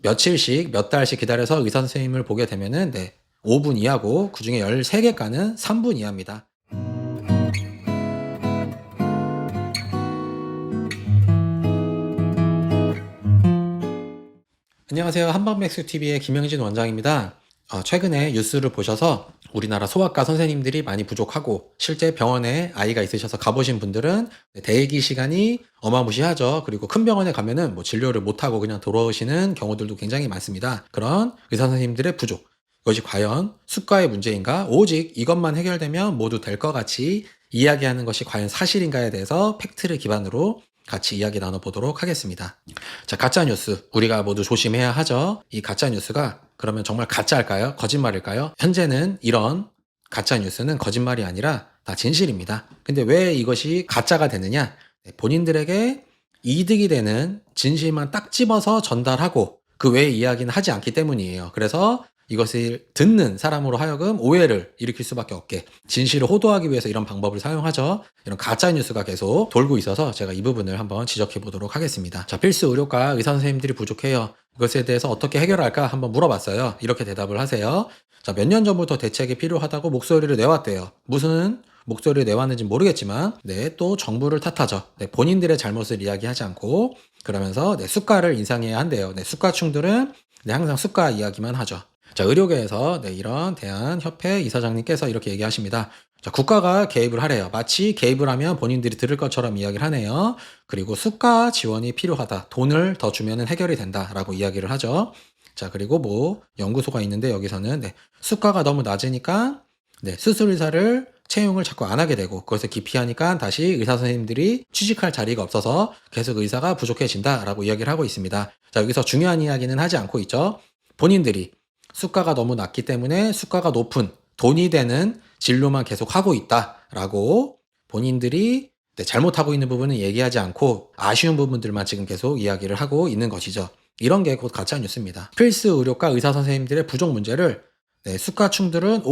며칠씩 몇 달씩 기다려서 의사 선생님을 보게 되면은 5분 이하고 그중에 13개가는 3분 이하입니다. 안녕하세요. 한방백숙TV의 김영진 원장입니다. 최근에 뉴스를 보셔서 우리나라 소아과 선생님들이 많이 부족하고 실제 병원에 아이가 있으셔서 가보신 분들은 대기 시간이 어마무시하죠. 그리고 큰 병원에 가면은 진료를 못하고 그냥 돌아오시는 경우들도 굉장히 많습니다. 그런 의사 선생님들의 부족. 이것이 과연 수가의 문제인가? 오직 이것만 해결되면 모두 될 것 같이 이야기하는 것이 과연 사실인가에 대해서 팩트를 기반으로 같이 이야기 나눠보도록 하겠습니다. 자, 가짜뉴스. 우리가 모두 조심해야 하죠. 이 가짜뉴스가 그러면 정말 가짜일까요? 거짓말일까요? 현재는 이런 가짜뉴스는 거짓말이 아니라 다 진실입니다. 근데 왜 이것이 가짜가 되느냐? 본인들에게 이득이 되는 진실만 딱 집어서 전달하고 그 외의 이야기는 하지 않기 때문이에요. 그래서 이것을 듣는 사람으로 하여금 오해를 일으킬 수밖에 없게 진실을 호도하기 위해서 이런 방법을 사용하죠. 이런 가짜뉴스가 계속 돌고 있어서 제가 이 부분을 한번 지적해 보도록 하겠습니다. 자, 필수 의료과 의사 선생님들이 부족해요. 이것에 대해서 어떻게 해결할까 한번 물어봤어요. 이렇게 대답을 하세요. 자, 몇 년 전부터 대책이 필요하다고 목소리를 내왔대요. 무슨 목소리를 내왔는지 모르겠지만 또 정부를 탓하죠. 본인들의 잘못을 이야기하지 않고 그러면서 수가를 인상해야 한대요. 수가충들은 항상 수가 이야기만 하죠. 자, 의료계에서 이런 대한협회 이사장님께서 이렇게 얘기하십니다. 자, 국가가 개입을 하래요. 마치 개입을 하면 본인들이 들을 것처럼 이야기를 하네요. 그리고 수가 지원이 필요하다. 돈을 더 주면은 해결이 된다라고 이야기를 하죠. 자, 그리고 연구소가 있는데 여기서는 수가가 너무 낮으니까 수술 의사를 채용을 자꾸 안 하게 되고 그것을 기피하니까 다시 의사 선생님들이 취직할 자리가 없어서 계속 의사가 부족해진다라고 이야기를 하고 있습니다. 자, 여기서 중요한 이야기는 하지 않고 있죠. 본인들이 수가가 너무 낮기 때문에 수가가 높은 돈이 되는 진료만 계속 하고 있다라고 본인들이 잘못하고 있는 부분은 얘기하지 않고 아쉬운 부분들만 지금 계속 이야기를 하고 있는 것이죠. 이런 게 곧 가짜 뉴스입니다. 필수 의료과 의사 선생님들의 부족 문제를 수가충들은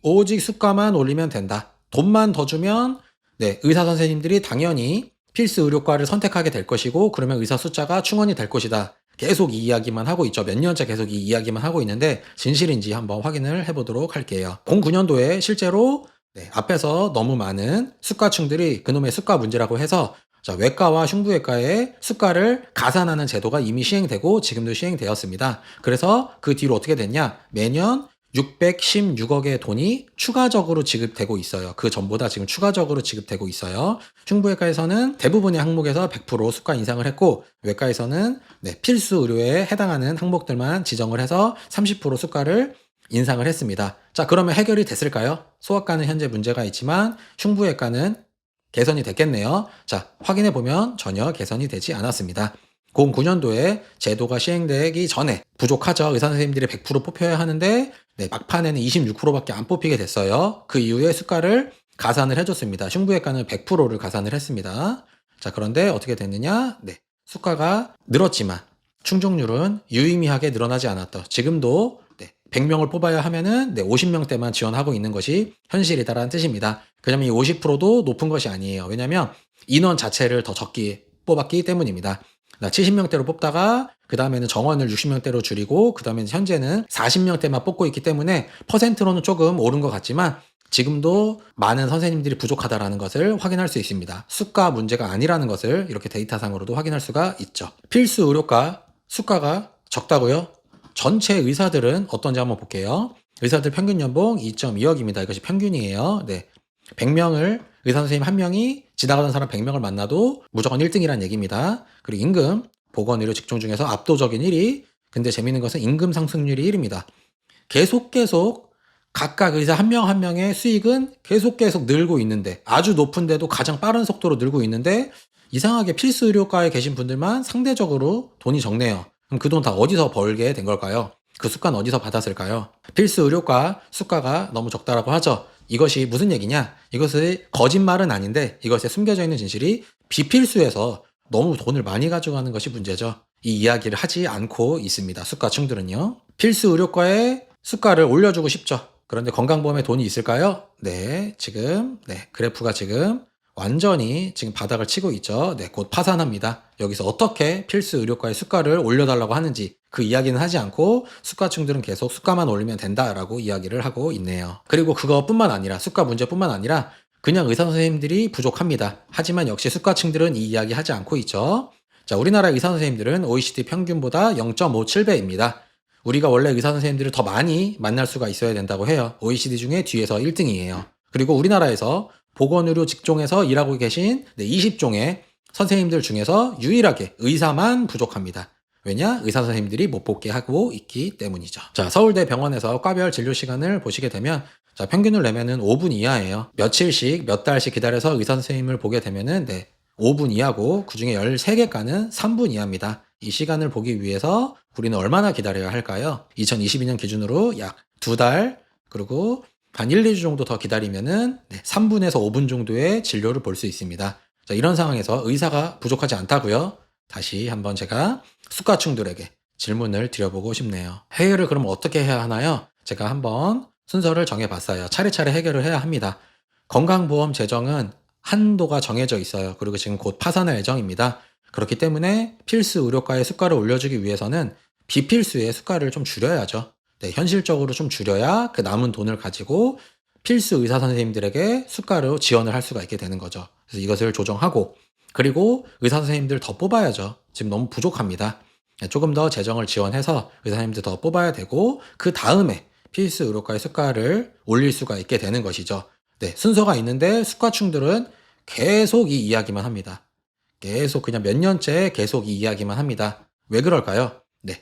오직 수가만 올리면 된다. 돈만 더 주면 의사 선생님들이 당연히 필수 의료과를 선택하게 될 것이고 그러면 의사 숫자가 충원이 될 것이다. 계속 이 이야기만 하고 있죠. 몇 년째 계속 이 이야기만 하고 있는데 진실인지 한번 확인을 해보도록 할게요. 09년도에 실제로 앞에서 너무 많은 수가충들이 그놈의 수가 문제라고 해서 외과와 흉부외과의 수가를 가산하는 제도가 이미 시행되고 지금도 시행되었습니다. 그래서 그 뒤로 어떻게 됐냐? 매년 616억의 돈이 추가적으로 지급되고 있어요. 그 전보다 지금 추가적으로 지급되고 있어요. 흉부외과에서는 대부분의 항목에서 100% 수가 인상을 했고 외과에서는 필수 의료에 해당하는 항목들만 지정을 해서 30% 수가를 인상을 했습니다. 자, 그러면 해결이 됐을까요? 소아과는 현재 문제가 있지만 흉부외과는 개선이 됐겠네요. 자, 확인해 보면 전혀 개선이 되지 않았습니다. 09년도에 제도가 시행되기 전에 부족하죠. 의사 선생님들이 100% 뽑혀야 하는데 막판에는 26%밖에 안 뽑히게 됐어요. 그 이후에 수가를 가산을 해줬습니다. 흉부외과는 100%를 가산을 했습니다. 자, 그런데 어떻게 됐느냐? 수가가 늘었지만 충족률은 유의미하게 늘어나지 않았다. 지금도 100명을 뽑아야 하면은 50명대만 지원하고 있는 것이 현실이다라는 뜻입니다. 그러면 이 50%도 높은 것이 아니에요. 왜냐하면 인원 자체를 더 적게 뽑았기 때문입니다. 70명대로 뽑다가 그 다음에는 정원을 60명대로 줄이고 그 다음에 현재는 40명대만 뽑고 있기 때문에 퍼센트로는 조금 오른 것 같지만 지금도 많은 선생님들이 부족하다라는 것을 확인할 수 있습니다. 수가 문제가 아니라는 것을 이렇게 데이터상으로도 확인할 수가 있죠. 필수 의료과 수가가 적다고요? 전체 의사들은 어떤지 한번 볼게요. 의사들 평균 연봉 2.2억입니다. 이것이 평균이에요. 100명을 의사 선생님 1명이 지나가던 사람 100명을 만나도 무조건 1등이라는 얘기입니다. 그리고 임금, 보건의료 직종 중에서 압도적인 1위. 근데 재미있는 것은 임금 상승률이 1위입니다. 계속 각각 의사 한 명 한 명의 수익은 계속 늘고 있는데 아주 높은데도 가장 빠른 속도로 늘고 있는데 이상하게 필수 의료과에 계신 분들만 상대적으로 돈이 적네요. 그럼 그 돈 다 어디서 벌게 된 걸까요? 그 수가는 어디서 받았을까요? 필수 의료과 수가가 너무 적다라고 하죠. 이것이 무슨 얘기냐? 이것의 거짓말은 아닌데 이것에 숨겨져 있는 진실이 비필수에서 너무 돈을 많이 가져가는 것이 문제죠. 이 이야기를 하지 않고 있습니다. 수가충들은요. 필수 의료과에 수가를 올려주고 싶죠. 그런데 건강보험에 돈이 있을까요? 지금 그래프가 지금 완전히 지금 바닥을 치고 있죠. 곧 파산합니다. 여기서 어떻게 필수 의료과의 수가를 올려달라고 하는지 그 이야기는 하지 않고 수가층들은 계속 수가만 올리면 된다라고 이야기를 하고 있네요. 그리고 그것뿐만 아니라 수가 문제뿐만 아니라 그냥 의사 선생님들이 부족합니다. 하지만 역시 수가층들은 이 이야기 하지 않고 있죠. 자, 우리나라 의사 선생님들은 OECD 평균보다 0.57배입니다. 우리가 원래 의사 선생님들을 더 많이 만날 수가 있어야 된다고 해요. OECD 중에 뒤에서 1등이에요. 그리고 우리나라에서 보건의료 직종에서 일하고 계신 20종의 선생님들 중에서 유일하게 의사만 부족합니다. 왜냐? 의사 선생님들이 못 뽑게 하고 있기 때문이죠. 자, 서울대 병원에서 과별 진료 시간을 보시게 되면 자, 평균을 내면은 5분 이하예요. 며칠씩 몇 달씩 기다려서 의사 선생님을 보게 되면은 5분 이하고 그 중에 13개과는 3분 이하입니다. 이 시간을 보기 위해서 우리는 얼마나 기다려야 할까요? 2022년 기준으로 약 2달 그리고 한 1, 2주 정도 더 기다리면은 3분에서 5분 정도의 진료를 볼 수 있습니다. 자, 이런 상황에서 의사가 부족하지 않다고요? 다시 한번 제가 수가층들에게 질문을 드려보고 싶네요. 해결을 그럼 어떻게 해야 하나요? 제가 한번 순서를 정해봤어요. 차례차례 해결을 해야 합니다. 건강보험 재정은 한도가 정해져 있어요. 그리고 지금 곧 파산할 예정입니다. 그렇기 때문에 필수 의료과의 수가를 올려주기 위해서는 비필수의 수가를 좀 줄여야죠. 현실적으로 좀 줄여야 그 남은 돈을 가지고 필수 의사 선생님들에게 수가로 지원을 할 수가 있게 되는 거죠. 그래서 이것을 조정하고 그리고 의사 선생님들 더 뽑아야죠. 지금 너무 부족합니다. 조금 더 재정을 지원해서 의사 선생님들 더 뽑아야 되고 그 다음에 필수 의료과의 수가를 올릴 수가 있게 되는 것이죠. 순서가 있는데 수가층들은 계속 이 이야기만 합니다. 계속 그냥 몇 년째 계속 이 이야기만 합니다. 왜 그럴까요?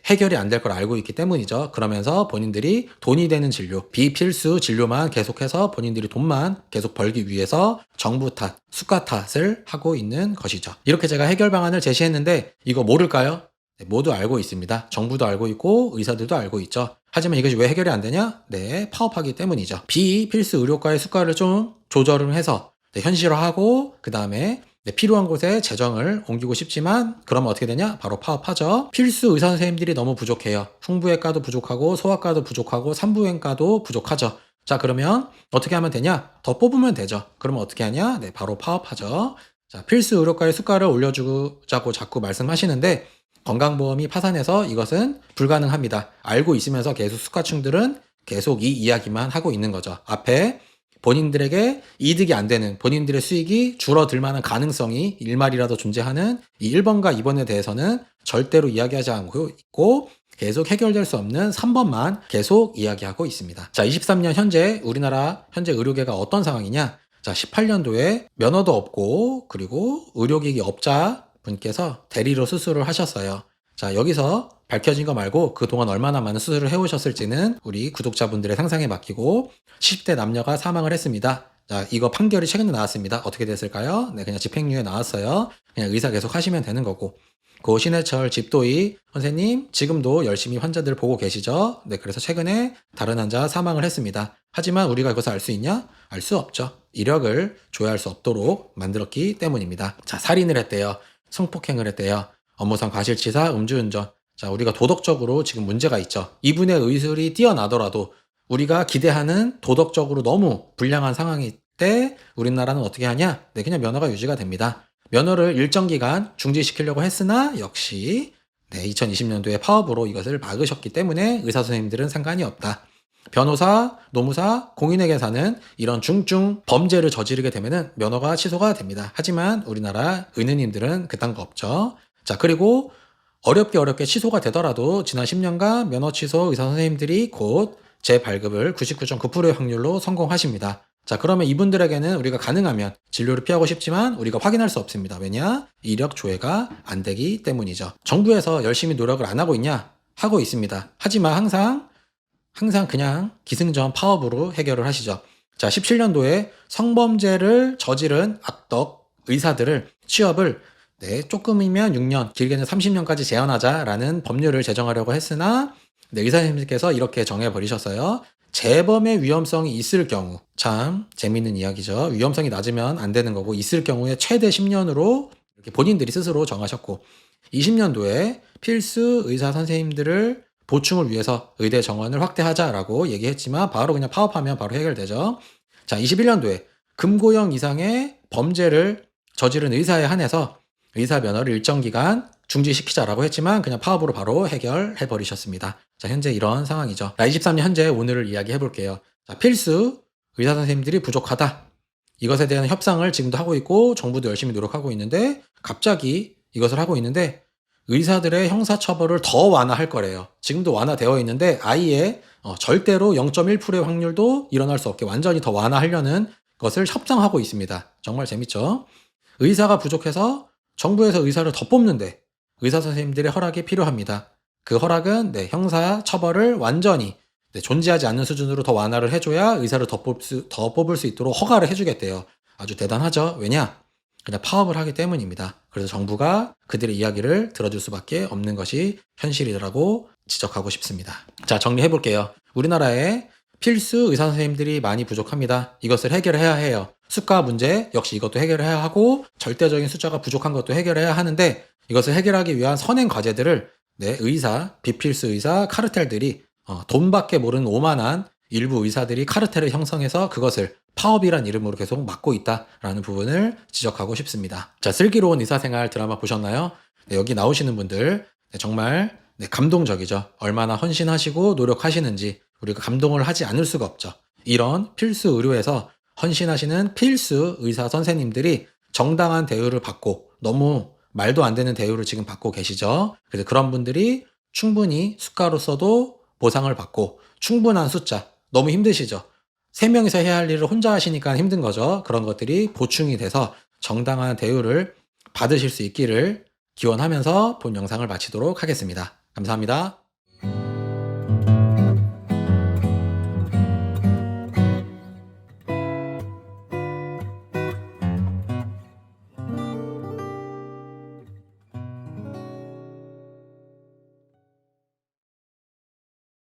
해결이 안 될 걸 알고 있기 때문이죠. 그러면서 본인들이 돈이 되는 진료, 비필수 진료만 계속해서 본인들이 돈만 계속 벌기 위해서 정부 탓, 수가 탓을 하고 있는 것이죠. 이렇게 제가 해결 방안을 제시했는데 이거 모를까요? 모두 알고 있습니다. 정부도 알고 있고 의사들도 알고 있죠. 하지만 이것이 왜 해결이 안 되냐? 파업하기 때문이죠. 비필수 의료과의 수가를 좀 조절을 해서 현실화하고 그 다음에 필요한 곳에 재정을 옮기고 싶지만 그러면 어떻게 되냐? 바로 파업하죠. 필수 의사 선생님들이 너무 부족해요. 흉부외과도 부족하고 소아과도 부족하고 산부인과도 부족하죠. 자, 그러면 어떻게 하면 되냐? 더 뽑으면 되죠. 그러면 어떻게 하냐? 바로 파업하죠. 자, 필수 의료과의 수가를 올려주자고 자꾸 말씀하시는데 건강보험이 파산해서 이것은 불가능합니다. 알고 있으면서 계속 수가층들은 계속 이 이야기만 하고 있는 거죠. 앞에 본인들에게 이득이 안 되는 본인들의 수익이 줄어들 만한 가능성이 1말이라도 존재하는 이 1번과 2번에 대해서는 절대로 이야기하지 않고 있고 계속 해결될 수 없는 3번만 계속 이야기하고 있습니다. 자, 23년 현재 우리나라 현재 의료계가 어떤 상황이냐? 자, 18년도에 면허도 없고 그리고 의료기기 업자 분께서 대리로 수술을 하셨어요. 자, 여기서 밝혀진 거 말고 그동안 얼마나 많은 수술을 해오셨을지는 우리 구독자분들의 상상에 맡기고 10대 남녀가 사망을 했습니다. 자, 이거 판결이 최근에 나왔습니다. 어떻게 됐을까요? 그냥 집행유예 나왔어요. 그냥 의사 계속 하시면 되는 거고. 고 신해철 집도의 선생님 지금도 열심히 환자들 보고 계시죠? 그래서 최근에 다른 환자 사망을 했습니다. 하지만 우리가 그것을 알 수 있냐? 알 수 없죠. 이력을 조회할 수 없도록 만들었기 때문입니다. 자, 살인을 했대요. 성폭행을 했대요. 업무상 과실치사, 음주운전. 자, 우리가 도덕적으로 지금 문제가 있죠. 이분의 의술이 뛰어나더라도 우리가 기대하는 도덕적으로 너무 불량한 상황일 때 우리나라는 어떻게 하냐? 그냥 면허가 유지가 됩니다. 면허를 일정 기간 중지시키려고 했으나 역시 2020년도에 파업으로 이것을 막으셨기 때문에 의사 선생님들은 상관이 없다. 변호사, 노무사, 공인회계사는 이런 중증 범죄를 저지르게 되면 면허가 취소가 됩니다. 하지만 우리나라 의느님들은 그딴 거 없죠. 자, 그리고 어렵게 취소가 되더라도 지난 10년간 면허 취소 의사 선생님들이 곧 재발급을 99.9%의 확률로 성공하십니다. 자, 그러면 이분들에게는 우리가 가능하면 진료를 피하고 싶지만 우리가 확인할 수 없습니다. 왜냐? 이력 조회가 안 되기 때문이죠. 정부에서 열심히 노력을 안 하고 있냐? 하고 있습니다. 하지만 항상 그냥 기승전 파업으로 해결을 하시죠. 자, 17년도에 성범죄를 저지른 악덕 의사들을 취업을 조금이면 6년, 길게는 30년까지 제한하자라는 법률을 제정하려고 했으나 의사 선생님께서 이렇게 정해버리셨어요. 재범의 위험성이 있을 경우, 참 재밌는 이야기죠. 위험성이 낮으면 안 되는 거고 있을 경우에 최대 10년으로 이렇게 본인들이 스스로 정하셨고 20년도에 필수 의사 선생님들을 보충을 위해서 의대 정원을 확대하자라고 얘기했지만 바로 그냥 파업하면 바로 해결되죠. 자, 21년도에 금고형 이상의 범죄를 저지른 의사에 한해서 의사 면허를 일정 기간 중지시키자라고 했지만 그냥 파업으로 바로 해결해 버리셨습니다. 자, 현재 이런 상황이죠. 자, 23년 현재 오늘을 이야기해 볼게요. 자, 필수 의사 선생님들이 부족하다. 이것에 대한 협상을 지금도 하고 있고 정부도 열심히 노력하고 있는데 갑자기 이것을 하고 있는데 의사들의 형사처벌을 더 완화할 거래요. 지금도 완화되어 있는데 아예 절대로 0.1%의 확률도 일어날 수 없게 완전히 더 완화하려는 것을 협상하고 있습니다. 정말 재밌죠? 의사가 부족해서 정부에서 의사를 더 뽑는데 의사 선생님들의 허락이 필요합니다. 그 허락은 형사처벌을 완전히 존재하지 않는 수준으로 더 완화를 해줘야 의사를 더 뽑을 수 있도록 허가를 해주겠대요. 아주 대단하죠? 왜냐? 그냥 파업을 하기 때문입니다. 그래서 정부가 그들의 이야기를 들어줄 수밖에 없는 것이 현실이라고 지적하고 싶습니다. 자, 정리해 볼게요. 우리나라에 필수 의사 선생님들이 많이 부족합니다. 이것을 해결해야 해요. 수가 문제 역시 이것도 해결해야 하고 절대적인 숫자가 부족한 것도 해결해야 하는데 이것을 해결하기 위한 선행 과제들을 의사, 비필수 의사, 카르텔들이 돈밖에 모르는 오만한 일부 의사들이 카르텔을 형성해서 그것을 파업이란 이름으로 계속 막고 있다라는 부분을 지적하고 싶습니다. 자, 슬기로운 의사생활 드라마 보셨나요? 여기 나오시는 분들 정말 감동적이죠. 얼마나 헌신하시고 노력하시는지 우리가 감동을 하지 않을 수가 없죠. 이런 필수 의료에서 헌신하시는 필수 의사 선생님들이 정당한 대우를 받고 너무 말도 안 되는 대우를 지금 받고 계시죠. 그래서 그런 분들이 충분히 수가로서도 보상을 받고 충분한 숫자, 너무 힘드시죠. 3명이서 해야 할 일을 혼자 하시니까 힘든 거죠. 그런 것들이 보충이 돼서 정당한 대우를 받으실 수 있기를 기원하면서 본 영상을 마치도록 하겠습니다. 감사합니다.